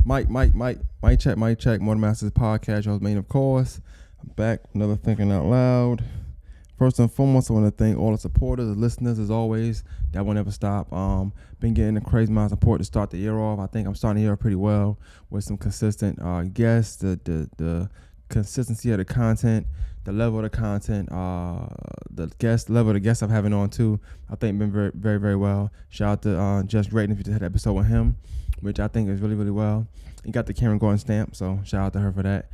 Mic check, mic check. Morning Masters podcast, y'all's main, of course. I'm back, another Thinking Out Loud. First and foremost, I want to thank all the supporters, the listeners, as always. That won't ever stop. Been getting a crazy amount of support to start the year off. I think I'm starting the year pretty well with some consistent guests, the consistency of the content, the level of the content, the level of the guests I'm having on too. I think been very, very, very well. Shout out to Just Great if you just had an episode with him, which I think is really, really well. He got the Karen Gordon stamp, so shout out to her for that.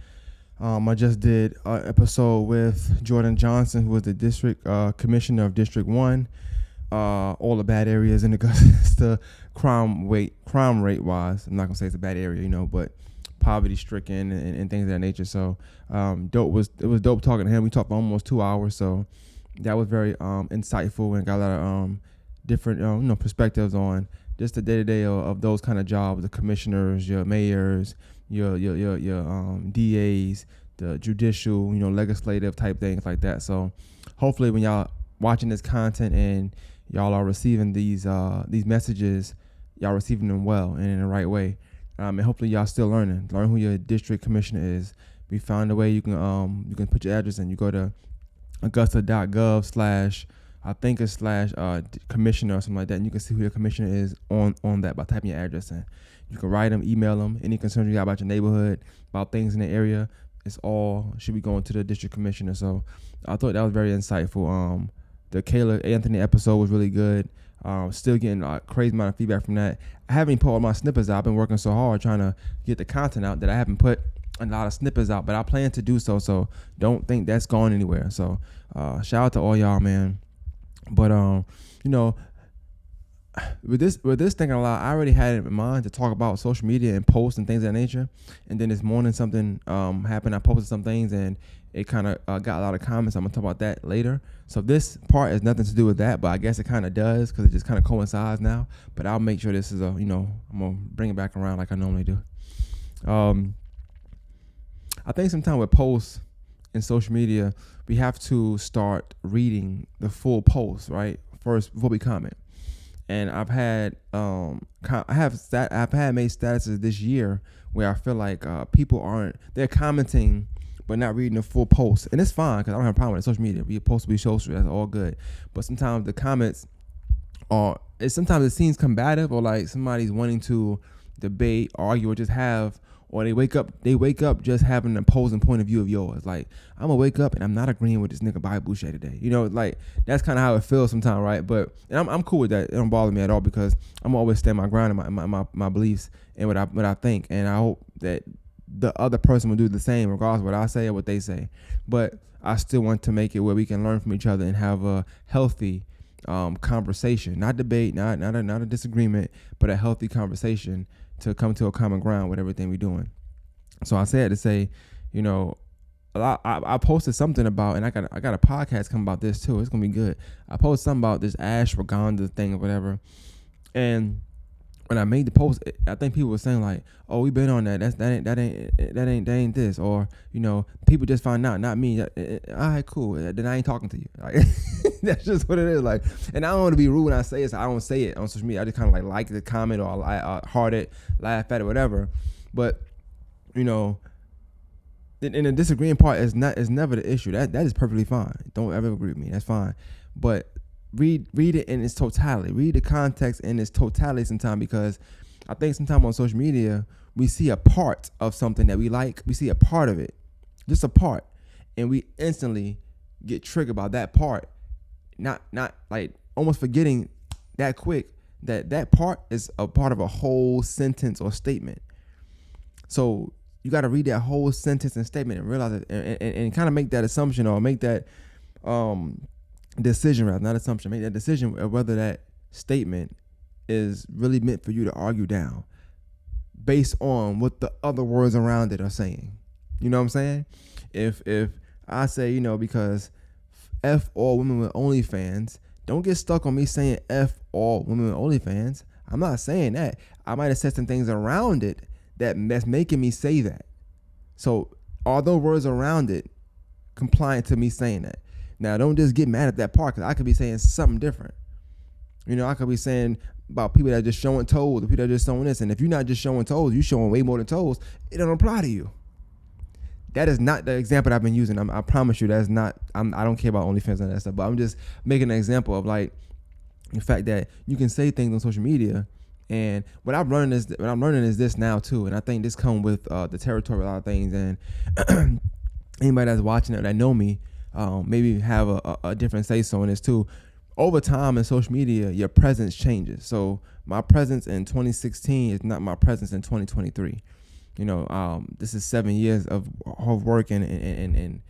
I just did an episode with Jordan Johnson, who was the district commissioner of District 1. All the bad areas in Augusta, crime rate wise. I'm not going to say it's a bad area, but poverty stricken and things of that nature. So it was dope talking to him. We talked for almost 2 hours, so that was very insightful and got a lot of different perspectives on just the day-to-day of those kind of jobs, the commissioners, your mayors, your DAs, the judicial, legislative type things like that. So hopefully when y'all watching this content and y'all are receiving these messages, y'all receiving them well and in the right way. And hopefully y'all still learn who your district commissioner is. We found a way you can put your address in. You go to augusta.gov/commissioner or something like that, and you can see who your commissioner is on that by typing your address in. You can write them, email them, any concerns you got about your neighborhood, about things in the area. It's all should be going to the district commissioner. So I thought that was very insightful. The Kayla Anthony episode was really good. Still getting a crazy amount of feedback from that. I haven't put all my snippets out. I've been working so hard trying to get the content out that I haven't put a lot of snippets out, but I plan to do so. So don't think that's gone anywhere. So shout out to all y'all, man. But with this thing a lot, I already had it in mind to talk about social media and posts and things of that nature. And then this morning something happened. I posted some things and it kind of got a lot of comments. I'm gonna talk about that later. So this part has nothing to do with that, but I guess it kind of does because it just kind of coincides now. But I'll make sure this is I'm gonna bring it back around like I normally do. I think sometimes with posts in social media, we have to start reading the full post right first before we comment. And I've had made statuses this year where I feel like people they're commenting but not reading the full post, and it's fine because I don't have a problem with social media. We're supposed to be social, that's all good. But sometimes the comments sometimes it seems combative or like somebody's wanting to debate, argue, or just or they wake up just having an opposing point of view of yours. Like, I'm gonna wake up and I'm not agreeing with this nigga Bible shit today. Like that's kind of how it feels sometimes, right? But I'm cool with that. It don't bother me at all because I'm always stand my ground in my beliefs and what I think, and I hope that the other person will do the same regardless of what I say or what they say. But I still want to make it where we can learn from each other and have a healthy conversation, not debate, not a disagreement, but a healthy conversation to come to a common ground with everything we're doing. So I said to say, I posted something about, and I got a podcast coming about this too. It's gonna be good. I posted something about this ashwagandha thing or whatever, and when I made the post, I think people were saying like, "Oh, we been on that. That ain't this," or people just find out, not me. All right, cool. Then I ain't talking to you. Like, that's just what it is. Like, and I don't want to be rude when I say it. So I don't say it on social media. I just kind of like the comment or heart it, laugh at it, whatever. But in the disagreeing part is never the issue. That is perfectly fine. Don't ever agree with me. That's fine. But read it in its totality. Read the context in its totality sometimes, because I think sometimes on social media we see a part of something that we like. We see a part of it, just a part, and we instantly get triggered by that part. Not like almost forgetting that quick that part is a part of a whole sentence or statement. So you got to read that whole sentence and statement and realize it, and kind of make that assumption or make that decision, rather, not assumption, make that decision of whether that statement is really meant for you to argue down based on what the other words around it are saying. You know what I'm saying? If I say, because F all women with OnlyFans, don't get stuck on me saying F all women with OnlyFans. I'm not saying that. I might have said some things around it that's making me say that. So are those words around it compliant to me saying that? Now, don't just get mad at that part, because I could be saying something different. I could be saying about people that are just showing toes, the people that are just showing this. And if you're not just showing toes, you're showing way more than toes. It don't apply to you. That is not the example that I've been using. I promise you, that's not. I don't care about OnlyFans and that stuff. But I'm just making an example of like the fact that you can say things on social media. And what I'm learning is this now too. And I think this comes with the territory of a lot of things. And anybody that's watching it that know me, maybe have a different say so in this too. Over time in social media, your presence changes. So my presence in 2016 is not my presence in 2023. This is 7 years of hard work and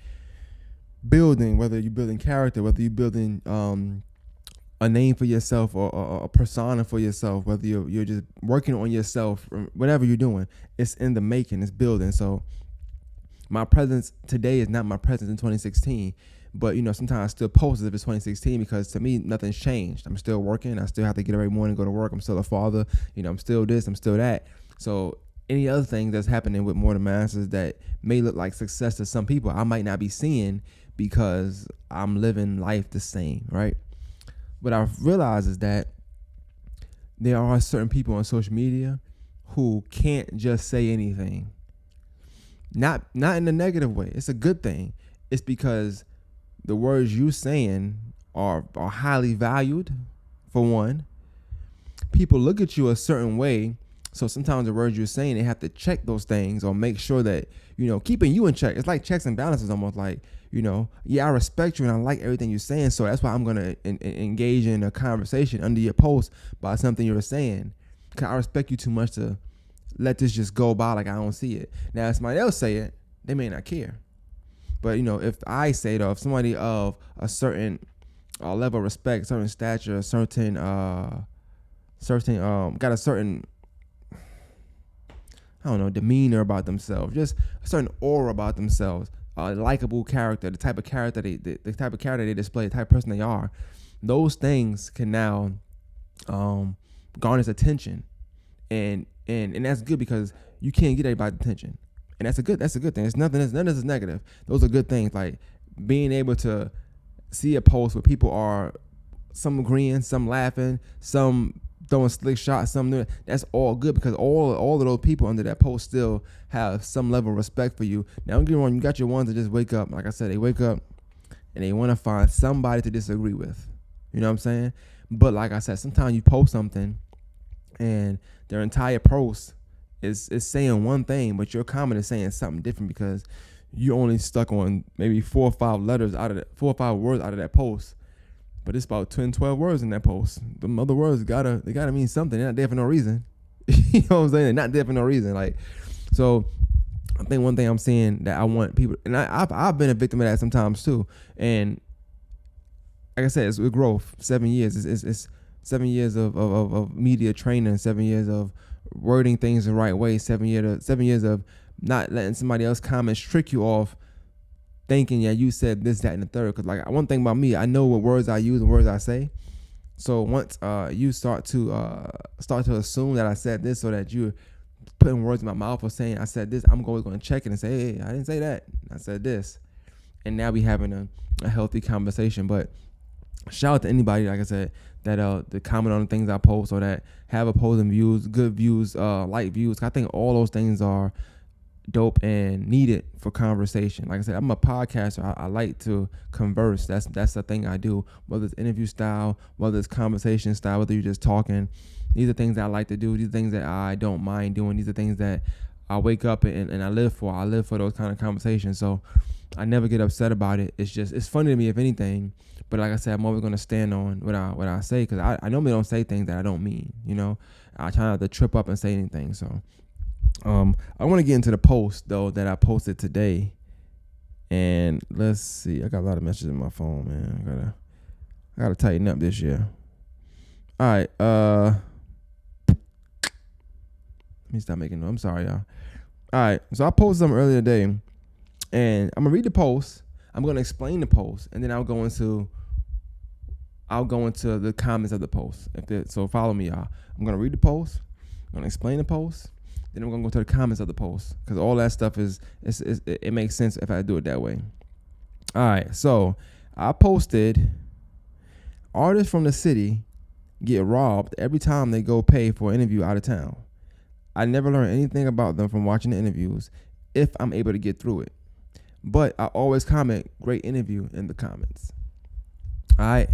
building, whether you're building character, whether you're building a name for yourself or a persona for yourself, whether you're just working on yourself, whatever you're doing, it's in the making, it's building. So my presence today is not my presence in 2016, but sometimes I still post as if it's 2016 because to me, nothing's changed. I'm still working. I still have to get up every morning, go to work. I'm still a father. I'm still this, I'm still that. So any other thing that's happening with More Than Masters that may look like success to some people, I might not be seeing because I'm living life the same, right? What I've realized is that there are certain people on social media who can't just say anything. Not in a negative way. It's a good thing. It's because the words you're saying are highly valued, for one. People look at you a certain way. So sometimes the words you're saying, they have to check those things or make sure that, keeping you in check. It's like checks and balances, almost like, I respect you and I like everything you're saying. So that's why I'm going to engage in a conversation under your post about something you're saying. Because I respect you too much to let this just go by like I don't see it. Now, if somebody else say it, they may not care. But, if I say it, or if somebody of a certain level of respect, certain stature, certain got a certain, demeanor about themselves, just a certain aura about themselves, a likable character, the type of character they display, the type of person they are, those things can now garner attention, and that's good because you can't get everybody's attention, and that's a good thing. It's none of this is negative. Those are good things, like being able to see a post where people are some agreeing, some laughing, some throwing slick shots, some that's all good because all of those people under that post still have some level of respect for you. Now don't get me wrong, you got your ones that just wake up, like I said, they wake up and they want to find somebody to disagree with. You know what I'm saying? But like I said, sometimes you post something and their entire post is saying one thing, but your comment is saying something different because you only stuck on maybe 4 or 5 words out of that post. But it's about 10, 12 words in that post. The other words gotta mean something. They're not there for no reason. You know what I'm saying? They're not there for no reason. Like, so I think one thing I'm seeing that I want people, and I've been a victim of that sometimes too. And like I said, it's with growth. 7 years. It's 7 years of media training. 7 years of wording things the right way. 7 years of not letting somebody else comments trick you off thinking, yeah, you said this, that, and the third. Because like one thing about me, I know what words I use and words I say. So once you start to assume that I said this or that you're putting words in my mouth or saying I said this, I'm always going to check it and say, hey, I didn't say that. I said this. And now we having a healthy conversation. But shout out to anybody, like I said, that comment on the things I post or that have opposing views, good views, light views. I think all those things are dope and needed for conversation. Like I said, I'm a podcaster. I like to converse. That's the thing I do. Whether it's interview style, whether it's conversation style, whether you're just talking. These are things that I like to do. These are things that I don't mind doing. These are things that I wake up and I live for. I live for those kind of conversations. So I never get upset about it. It's funny to me, if anything. But like I said, I'm always going to stand on what I say because I normally don't say things that I don't mean. I try not to trip up and say anything. So I want to get into the post though that I posted today, and let's see. I got a lot of messages in my phone, man. I gotta tighten up this year. All right. Let me stop making noise. I'm sorry, y'all. All right. So I posted something earlier today, and I'm gonna read the post. I'm gonna explain the post, and then I'll go into the comments of the post. So follow me, y'all. I'm gonna read the post. I'm gonna explain the post. Then I'm going to go to the comments of the post because all that stuff it makes sense if I do it that way. All right. So I posted, artists from the city get robbed every time they go pay for an interview out of town. I never learn anything about them from watching the interviews if I'm able to get through it. But I always comment great interview in the comments. All right.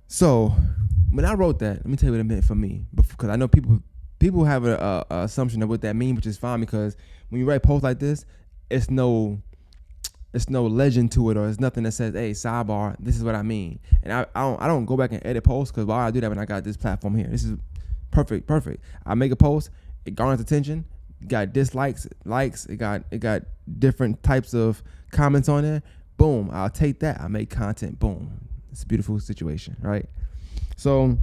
So when I wrote that, let me tell you what it meant for me, because I know people have a assumption of what that means, which is fine, because when you write posts like this, it's no legend to it, or it's nothing that says, hey, sidebar, this is what I mean. And I don't go back and edit posts, because why I do that when I got this platform here? This is perfect. I make a post, it garners attention, it got dislikes, likes, it got different types of comments on there. Boom, I'll take that. I make content. Boom, it's a beautiful situation, right? So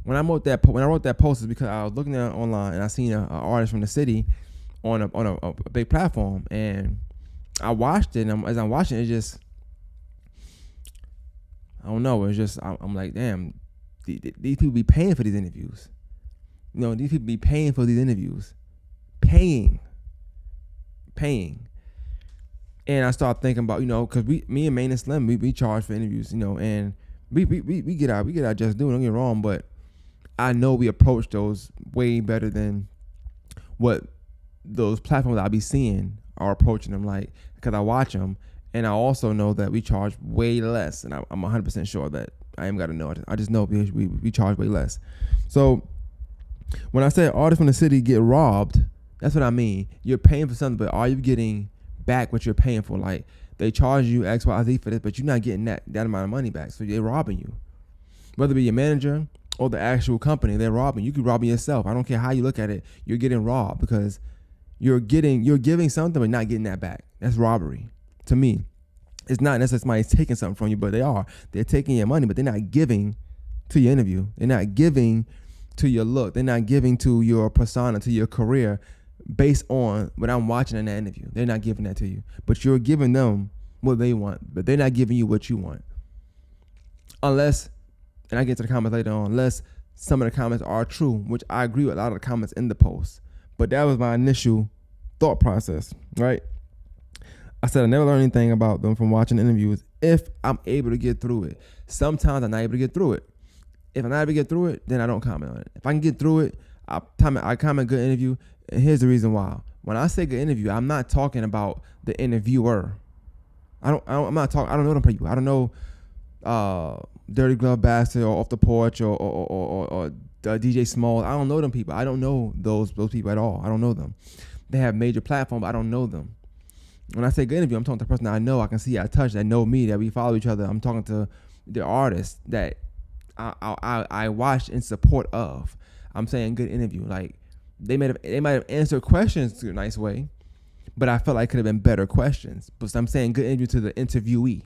when I wrote that post, is because I was looking at it online and I seen an artist from the city on a big platform, and I watched it, and as I'm watching it, just, I don't know, it's just, I'm like, damn, these people be paying for these interviews. You know, these people be paying for these interviews. Paying. And I started thinking about, you know, because me and Main and Slim, we charge for interviews, you know, and we get our just due, don't get me wrong, but I know we approach those way better than what those platforms I be seeing are approaching them, like, because I watch them, and I also know that we charge way less, and I'm 100% sure that I ain't got to know it. I just know we charge way less. So when I say artists from the city get robbed, that's what I mean. You're paying for something, but are you getting back what you're paying for? Like, they charge you X, Y, Z for this, but you're not getting that amount of money back. So they're robbing you. Whether it be your manager or the actual company, they're robbing. You could rob yourself. I don't care how you look at it. You're getting robbed because you're giving something but not getting that back. That's robbery. To me, it's not necessarily somebody's taking something from you, but they're taking your money, but they're not giving to your interview. They're not giving to your look. They're not giving to your persona, to your career, based on what I'm watching in that interview. They're not giving that to you, but you're giving them what they want, but they're not giving you what you want. Unless, and I get to the comments later on, unless some of the comments are true, which I agree with a lot of the comments in the post. But that was my initial thought process, right? I said I never learned anything about them from watching interviews if I'm able to get through it. Sometimes I'm not able to get through it. If I'm not able to get through it, then I don't comment on it. If I can get through it, I comment good interview. And here's the reason why. When I say good interview, I'm not talking about the interviewer. I don't know them people. I don't know Dirty Glove Bastard or Off the Porch or DJ Small. I don't know them people. I don't know those people at all. I don't know them. They have major platforms, but I don't know them. When I say good interview, I'm talking to the person that I know, I can see, I touch, that know me, that we follow each other. I'm talking to the artists that I watch in support of. I'm saying good interview. Like, they might have answered questions to a nice way, but I felt like it could have been better questions. But I'm saying good interview to the interviewee,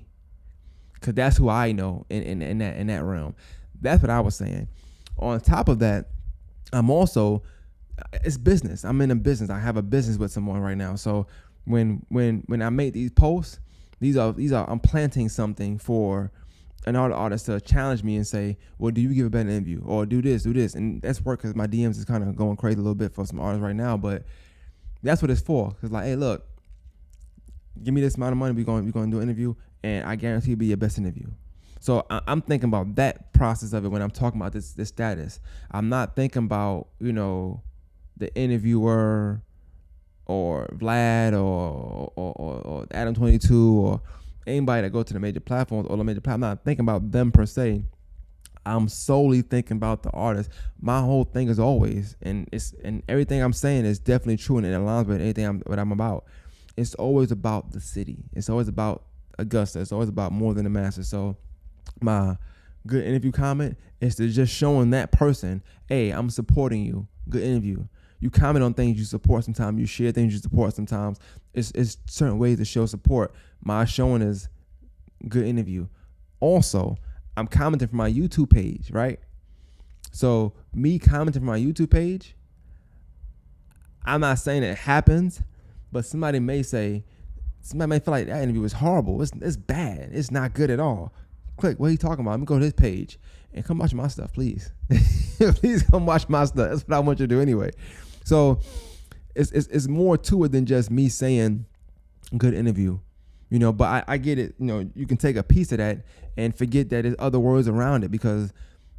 because that's who I know in that realm. That's what I was saying. On top of that, I'm also, it's business. I'm in a business. I have a business with someone right now. So when I make these posts, these are I'm planting something for another artist to challenge me and say, well, do you give a better interview, or do this, and that's work, because my DMs is kind of going crazy a little bit for some artists right now, but that's what it's for. Because, like, hey, look, give me this amount of money, we're going to do an interview, and I guarantee it'll be your best interview. So I'm thinking about that process of it when I'm talking about this status. I'm not thinking about, you know, the interviewer or Vlad or Adam 22 or anybody that go to the major platforms or the major platforms. I'm not thinking about them per se. I'm solely thinking about the artist. My whole thing is always, and everything I'm saying is definitely true, and it aligns with anything what I'm about. It's always about the city. It's always about Augusta. It's always about more than the masses. So my good interview comment is to just showing that person, hey, I'm supporting you. Good interview. You comment on things you support sometimes. You share things you support sometimes. It's certain ways to show support. My showing is good interview. Also, I'm commenting from my YouTube page, right? So me commenting from my YouTube page, I'm not saying it happens, but somebody may feel like that interview is horrible. It's bad. It's not good at all. Click, what are you talking about? Let me go to this page and come watch my stuff, please. Please come watch my stuff. That's what I want you to do anyway. So it's more to it than just me saying good interview. But I get it. You can take a piece of that and forget that there's other words around it, because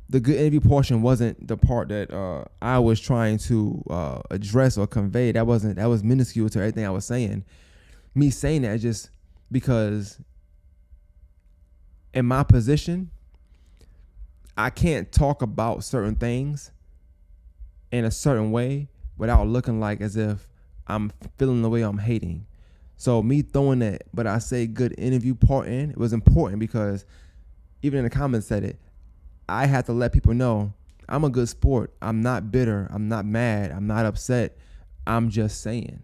the good interview portion wasn't the part that I was trying to address or convey. That was minuscule to everything I was saying. Me saying that is just because in my position, I can't talk about certain things in a certain way without looking like as if I'm feeling the way I'm hating. So me throwing that, but I say good interview part in, it was important because even in the comments said it, I had to let people know I'm a good sport. I'm not bitter. I'm not mad. I'm not upset. I'm just saying.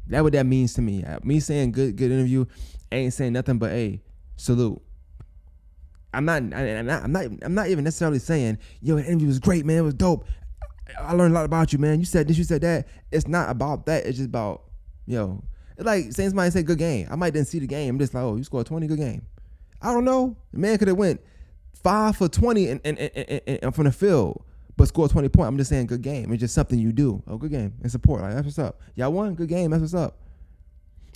That's what that means to me. Me saying good interview ain't saying nothing but, hey, salute. I'm not even necessarily saying, yo, the interview was great, man. It was dope. I learned a lot about you, man. You said this, you said that. It's not about that. It's just about, it's like saying somebody said good game. I might didn't see the game. I'm just like, oh, you scored 20, good game. I don't know. The man could have went 5 for 20 and from the field, but scored 20 points. I'm just saying good game. It's just something you do. Oh, good game and support. Like, that's what's up. Y'all won? Good game. That's what's up.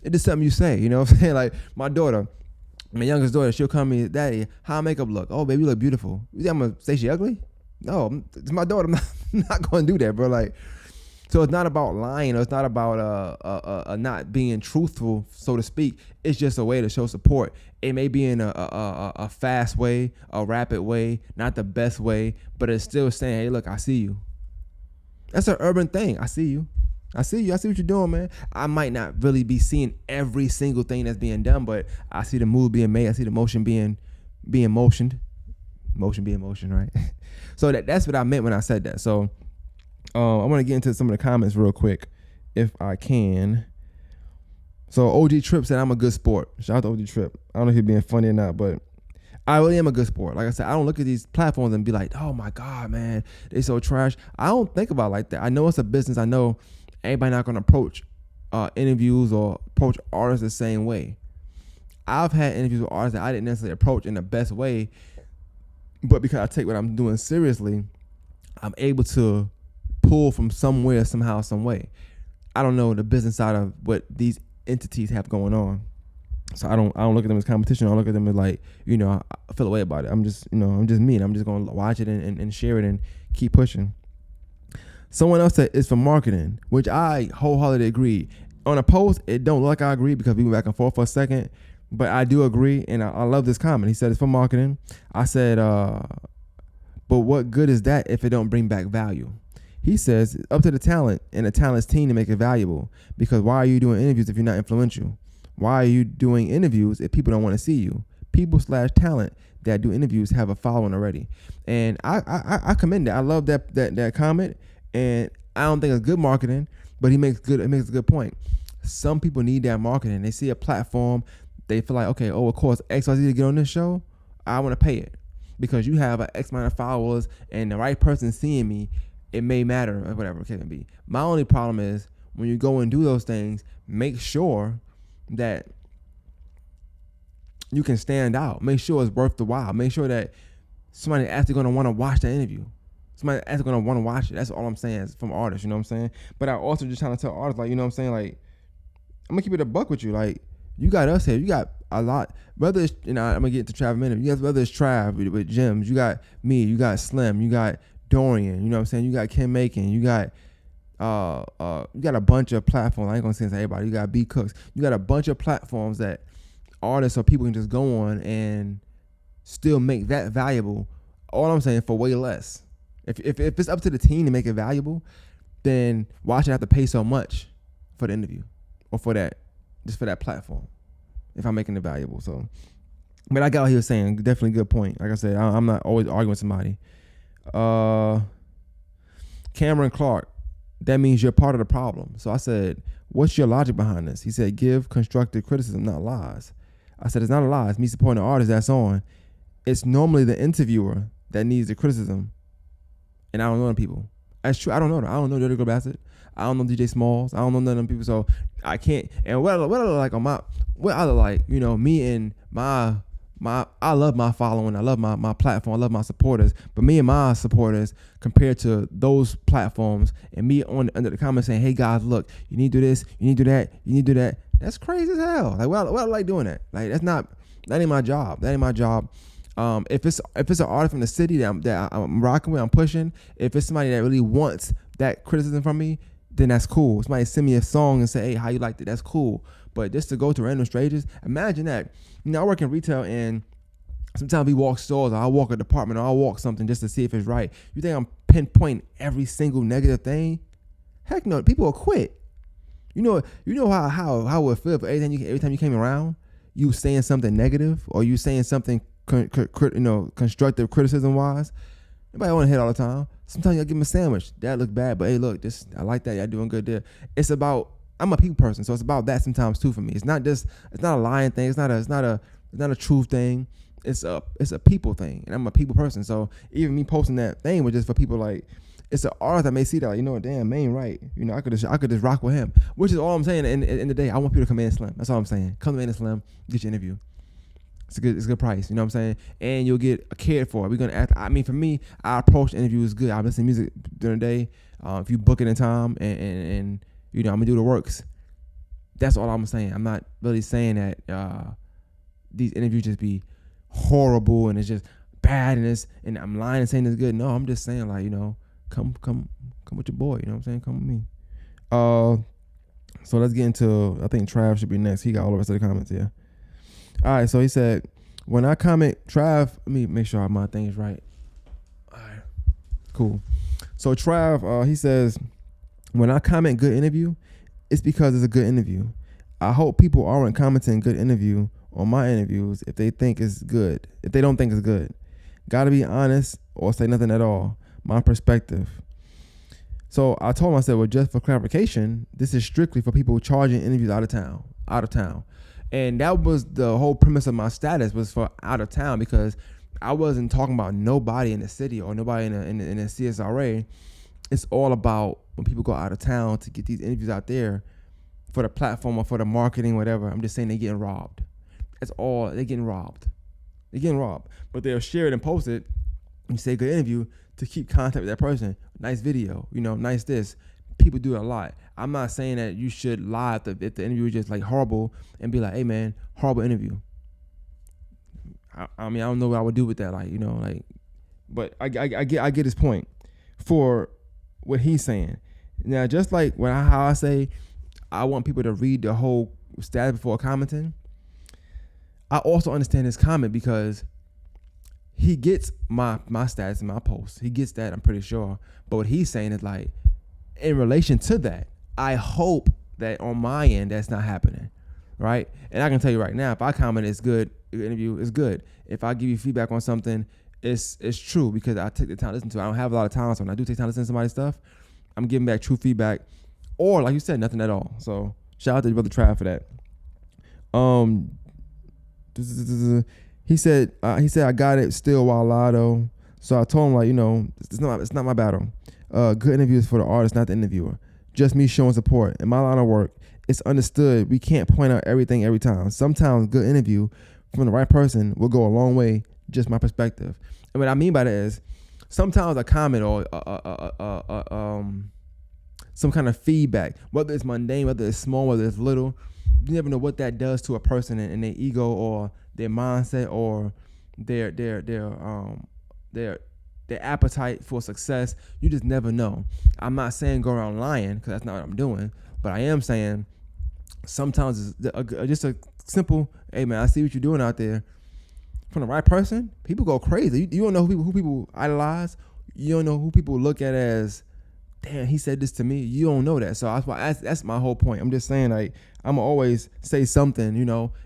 It's just something you say. You know what I'm saying? Like my daughter, my youngest daughter, she'll come to me, Daddy, how makeup look? Oh, baby, you look beautiful. You think I'm going to say she ugly? No, it's my daughter. I'm not going to do that, bro. Like, so it's not about lying, or it's not about not being truthful, so to speak. It's just a way to show support. It may be in a fast way, a rapid way, not the best way, but it's still saying, hey, look, I see you. That's an urban thing. I see you. I see you. I see what you're doing, man. I might not really be seeing every single thing that's being done, but I see the move being made. I see the motion being motioned. Motion being motion, right? So that's what I meant when I said that. So I want to get into some of the comments real quick, if I can. So OG Trip said, I'm a good sport. Shout out to OG Trip. I don't know if he's being funny or not, but I really am a good sport. Like I said, I don't look at these platforms and be like, oh my God, man, they so trash. I don't think about it like that. I know it's a business. I know everybody not going to approach interviews or approach artists the same way. I've had interviews with artists that I didn't necessarily approach in the best way, but because I take what I'm doing seriously, I'm able to pull from somewhere, somehow, some way. I don't know the business side of what these entities have going on. So I don't look at them as competition. I don't look at them as like, I feel a way about it. I'm just, I'm just me, and I'm just going to watch it and share it and keep pushing. Someone else said it's for marketing, which I wholeheartedly agree. On a post, it don't look like I agree because we went back and forth for a second, but I do agree, and I love this comment. He said it's for marketing. I said, but what good is that if it don't bring back value? He says it's up to the talent and the talent's team to make it valuable, because why are you doing interviews if you're not influential? Why are you doing interviews if people don't want to see you? People/talent that do interviews have a following already. And I commend that. I love that comment. And I don't think it's good marketing, but it makes a good point. Some people need that marketing. They see a platform, they feel like, okay, it costs XYZ to get on this show. I want to pay it because you have an X amount of followers and the right person seeing me. It may matter or whatever it can be. My only problem is when you go and do those things, make sure that you can stand out. Make sure it's worth the while. Make sure that somebody actually going to want to watch the interview. Somebody actually going to want to watch it. That's all I'm saying from artists, you know what I'm saying? But I also just trying to tell artists, like, you know what I'm saying? Like, I'm going to keep it a buck with you. Like, you got us here. You got a lot. Whether it's, I'm going to get to Trav in a minute. You guys, whether it's Trav with Gems, you got me, you got Slim, you got Dorian, you know what I'm saying? You got Kim Macon, you got a bunch of platforms. I ain't going to say it's everybody. You got B Cooks. You got a bunch of platforms that artists or people can just go on and still make that valuable. All I'm saying, for way less. If it's up to the team to make it valuable, then why should I have to pay so much for the interview or for that platform if I'm making it valuable? So, but I got what he was saying. Definitely good point. Like I said, I'm not always arguing with somebody. Cameron Clark, that means you're part of the problem. So I said, what's your logic behind this? He said, give constructive criticism, not lies. I said, it's not a lie. It's me supporting the artist that's on. It's normally the interviewer that needs the criticism. And I don't know them people. That's true. I don't know them. I don't know Dirty Girl Bassett. I don't know DJ Smalls. I don't know none of them people. So I can't. And what I like on my, what I like, me and my, I love my following. I love my platform. I love my supporters. But me and my supporters compared to those platforms and me under the comments saying, hey guys, look, you need to do this, you need to do that, you need to do that. That's crazy as hell. Like, well, I like doing that. Like, that ain't my job. That ain't my job. If it's an artist from the city that I'm rocking with, I'm pushing. If it's somebody that really wants that criticism from me, then that's cool. Somebody send me a song and say, hey, how you liked it? That's cool. But just to go to random strangers, imagine that. I work in retail, and sometimes we walk stores, or I'll walk a department, or I'll walk something just to see if it's right. You think I'm pinpointing every single negative thing? Heck no. People will quit. You know how it would feel if every time you came around, you saying something negative, or you saying something constructive criticism wise. Nobody want to hit all the time. Sometimes you give them a sandwich. That look bad, but hey, look, I like that. Y'all doing good there. It's about, I'm a people person, so it's about that sometimes too for me. It's not a lying thing. It's not a truth thing. It's a people thing, and I'm a people person. So even me posting that thing was just for people. Like, it's an artist that may see that, like, damn, man, right. I could just rock with him, which is all I'm saying. In the day, I want people to come in and slam. That's all I'm saying. Come in and slam, get your interview. It's a good price. You know what I'm saying? And you'll get cared for. We're gonna act. I mean, for me, our approach to interview is good. I listen to music during the day. If you book it in time, and I'm gonna do the works. That's all I'm saying. I'm not really saying that these interviews just be horrible and it's just bad and I'm lying and saying it's good. No, I'm just saying, like, come with your boy. You know what I'm saying? Come with me. So let's get into, I think Trav should be next. He got all the rest of the comments. Yeah. All right. So he said, when I comment, Trav, let me make sure my thing is right. All right. Cool. So Trav, he says, when I comment good interview, it's because it's a good interview. I hope people aren't commenting good interview on my interviews if they think it's good. If they don't think it's good, gotta be honest or say nothing at all. My perspective. So I told him, I said, well, just for clarification, this is strictly for people charging interviews out of town. And that was the whole premise of my status, was for out of town, because I wasn't talking about nobody in the city or nobody in the CSRA. It's all about when people go out of town to get these interviews out there for the platform or for the marketing, whatever. I'm just saying they're getting robbed. That's all. They're getting robbed. But they'll share it and post it and say good interview to keep contact with that person. Nice video, nice this. People do it a lot. I'm not saying that you should lie if the interview is just like horrible and be like, hey man, horrible interview. I mean, I don't know what I would do with that, but I get his point for what he's saying. Now, just like how I say I want people to read the whole status before commenting, I also understand his comment because he gets my status and my posts. He gets that, I'm pretty sure. But what he's saying is, like, in relation to that, I hope that on my end that's not happening, right? And I can tell you right now, if I comment it's good, the interview is good. If I give you feedback on something, it's true because I take the time to listen to it. I don't have a lot of time, so when I do take time to listen to somebody's stuff, I'm giving back true feedback. Or, like you said, nothing at all. So shout out to your brother Trav for that. He said I got it still while Lotto. So I told him, it's not my battle. Good interviews for the artist, not the interviewer. Just me showing support. In my line of work, it's understood we can't point out everything every time. Sometimes good interview from the right person will go a long way. Just my perspective. And what I mean by that is sometimes a comment or some kind of feedback, whether it's mundane, whether it's small, whether it's little, you never know what that does to a person and their ego or their mindset or their appetite for success. You just never know. I'm not saying go around lying because that's not what I'm doing, but I am saying sometimes it's just a simple, hey man, I see what you're doing out there. From the right person, people go crazy. You don't know who people idolize. You don't know who people look at as, damn, he said this to me. You don't know that. So that's my whole point. I'm just saying, like, I'm going to always say something,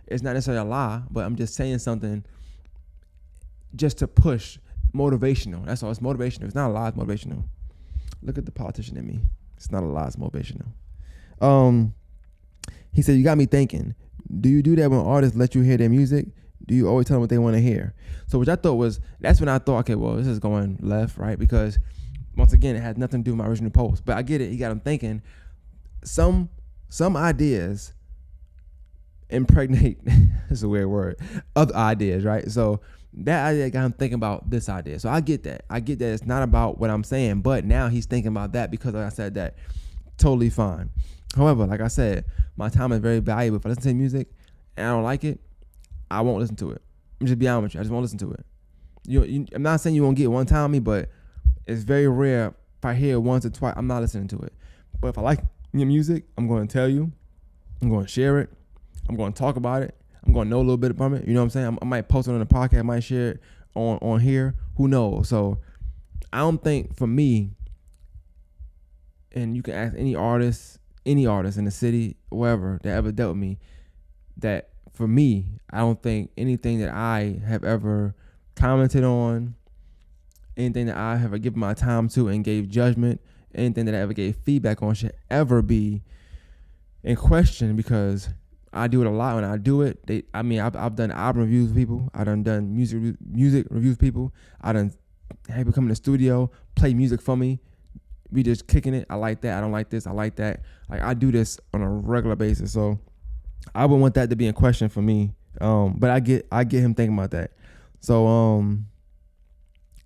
it's not necessarily a lie, but I'm just saying something just to push motivational. That's all. It's motivational. It's not a lie. It's motivational. Look at the politician in me. It's not a lie. It's motivational. He said, you got me thinking, do you do that when artists let you hear their music? Do you always tell them what they want to hear? So which I thought was, that's when I thought, okay, well, this is going left, right? Because once again, it had nothing to do with my original post. But I get it. He got them thinking. Some ideas impregnate, it's a weird word, other ideas, right? So that idea got him thinking about this idea. So I get that. It's not about what I'm saying. But now he's thinking about that because, like I said, that totally fine. However, like I said, my time is very valuable. If I listen to music and I don't like it, I won't listen to it. I'm just be honest with you. I just won't listen to it. I'm not saying you won't get one time on me, but it's very rare if I hear it once or twice, I'm not listening to it. But if I like your music, I'm going to tell you. I'm going to share it. I'm going to talk about it. I'm going to know a little bit from it. You know what I'm saying? I might post it on the podcast. I might share it on here. Who knows? So I don't think for me, and you can ask any artist in the city, wherever that ever dealt with me, that for me, I don't think anything that I have ever commented on, anything that I have ever given my time to and gave judgment, anything that I ever gave feedback on should ever be in question, because I do it a lot. When I do it, I've done album reviews with people. I done music reviews with people. I done have people come in the studio, play music for me. We just kicking it. I like that. I don't like this. I like that. Like, I do this on a regular basis. So I wouldn't want that to be in question for me. But I get him thinking about that. So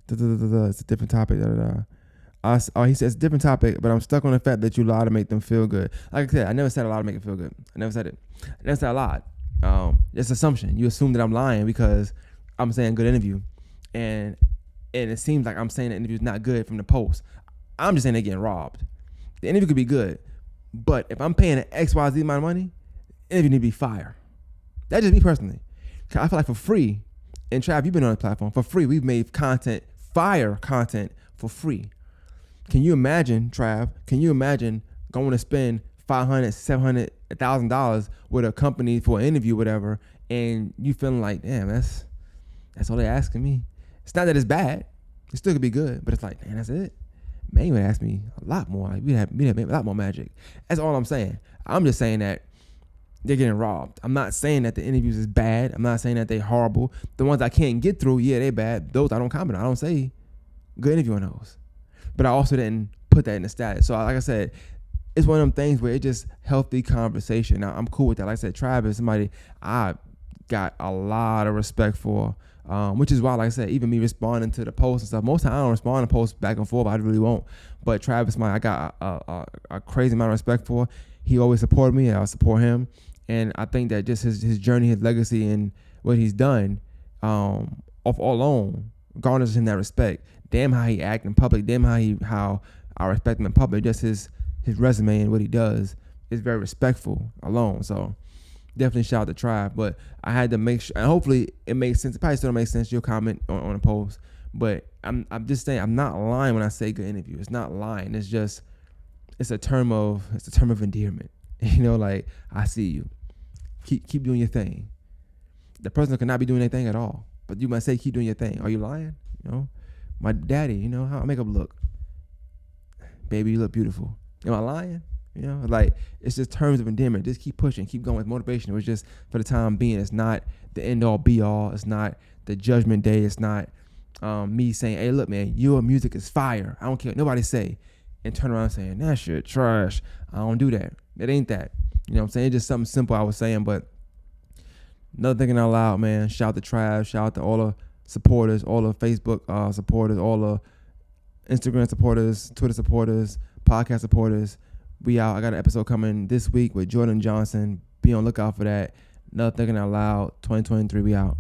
it's a different topic. He says different topic, but I'm stuck on the fact that you lie to make them feel good. Like I said, I never said a lie to make it feel good. I never said it. I never said a lie. It's assumption. You assume that I'm lying because I'm saying good interview, and it seems like I'm saying the interview's not good from the post. I'm just saying they're getting robbed. The interview could be good, but if I'm paying an XYZ amount of money, the interview need to be fire. That's just me personally. Cause I feel like for free, and Trav, you've been on the platform, for free, we've made content, fire content for free. Can you imagine, Trav, going to spend $500, $700, $1,000 with a company for an interview, whatever, and you feeling like, damn, that's all they're asking me. It's not that it's bad. It still could be good, but it's like, man, that's it. Man, you would ask me a lot more. Like, we'd have a lot more magic. That's all I'm saying. I'm just saying that they're getting robbed. I'm not saying that the interviews is bad. I'm not saying that they're horrible. The ones I can't get through, yeah, they're bad. Those I don't comment on. I don't say good interview on those. But I also didn't put that in the status. So like I said, it's one of them things where it's just healthy conversation. Now, I'm cool with that. Like I said, Travis, somebody I got a lot of respect for, which is why, like I said, even me responding to the posts and stuff, most time I don't respond to posts back and forth. I really won't. But Travis, I got a crazy amount of respect for. He always supported me, and I support him. And I think that just his journey, his legacy, and what he's done, off all alone, garners him that respect. Damn how he act in public. Damn how I respect him in public. Just his resume and what he does is very respectful alone. So definitely shout out to Tribe. But I had to make sure, and hopefully it makes sense. It probably still don't make sense. You'll comment on a post. But I'm just saying, I'm not lying when I say good interview. It's not lying. It's a term of endearment. You know, like, I see you. Keep doing your thing. The person could not be doing their thing at all, but you might say keep doing your thing. Are you lying? You know, my daddy, you know how I makeup look. Baby, you look beautiful. Am I lying? You know, like, it's just terms of endearment. Just keep pushing, keep going with motivation. It was just for the time being. It's not the end all be all. It's not the judgment day. It's not me saying, hey, look, man, your music is fire. I don't care what nobody say. And turn around saying, that shit trash. I don't do that. It ain't that. You know what I'm saying? It's just something simple I was saying. But another thinking out loud, man. Shout out to Trav. Shout out to all the supporters, all the Facebook supporters, all the Instagram supporters, Twitter supporters, podcast supporters. We out. I got an episode coming this week with Jordan Johnson. Be on lookout for that. Another thinking out loud. 2023. We out.